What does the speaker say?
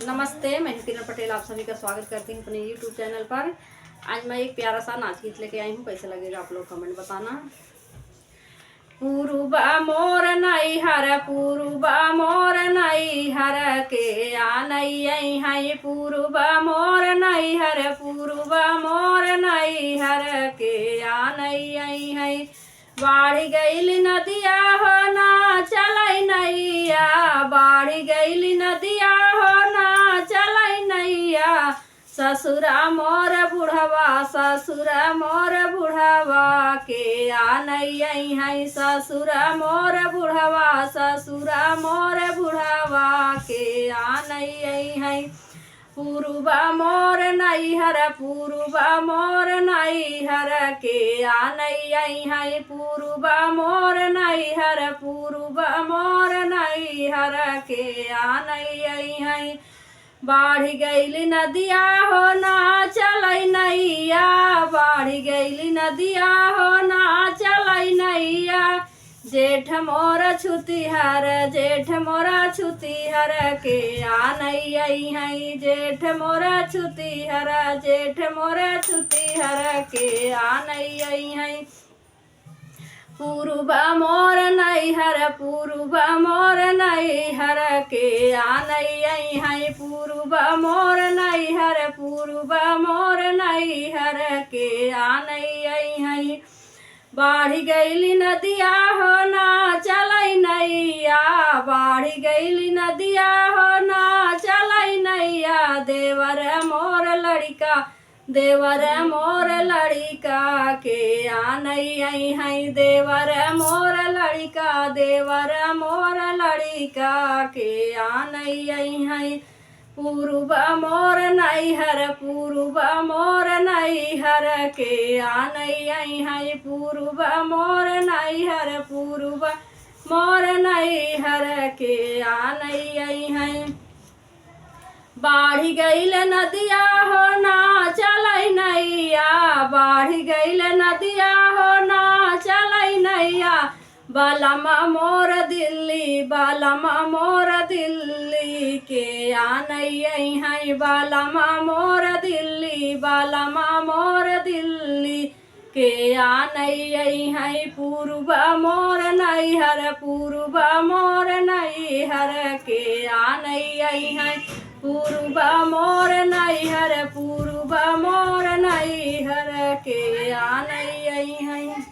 नमस्ते, मैं किरण पटेल आप सभी का स्वागत करती हूँ अपने YouTube चैनल पर। आज मैं एक प्यारा सा नाच गीत लेके आई हूँ। कैसा लगेगा आप लोग कमेंट बताना। पुरुबा मोर नैहर, पुरुबा मोर नैहर के आनई है। पुरुबा मोर नैहर, पुरुबा मोर नैहर के आनई है। बाढ़ गईल नदिया हो ना चलै नैया, बाढ़ गईल नदिया हो ना चलै नैया। ससुरा मोर बुढ़वा, ससुरा मोर बुढ़वा के आनई है। ससुरा मोर बुढ़वा, ससुरा मोर बुढ़वा के आनई है। पुरुबा मोर नैहर, पुरुबा मोर नैहर के आनई है। पुरुबा मोर नैहर, पुरुबा मोर नैहर के आनई है। बाढ़ गईल नदिया हो ना चलै नैया, बाढ़ गईल नदिया हो ना चलै नैया। जेठ मोरा छुतिहर, जेठ मोरा छुतिहर के आनई है। जेठ मोरा छुतिहर, जेठ मोरा छुतिहर के आनई है। पुरुबा मोर नैहर, पुरुबा मोर नैहर के आनई है। पुरुबा मोर नैहर, पुरुबा मोर नैहर के आनई है। बाढ़ गईल नदिया हो ना चलै नैया, बाढ़ गईल नदिया हो ना चलै नैया। देवर मोर लड़का, देवर मोर लड़का के आनई है। देवर मोर लड़का, देवर मोर लड़का के आनई है। पुरुबा मोर नैहर, पुरुबा मोर नैहर के आनई है। पुरुबा मोर नैहर, पुरुबा मोर नैहर के आनई है। बाढ़ गईल नदिया हो ना चलै नैया, बाढ़ गईल नदिया हो ना चलै नैया। बालमा मोर दिल्ली, बालमा मोर दिल्ली के आनई है। बालमा मोर दिल्ली, बालमा मोर दिल्ली के आनई है। पुरुबा मोर नैहर, पुरुबा मोर नैहर के आनई है। पुरुबा मोर नैहर, पुरुबा मोर नैहर के आनई है।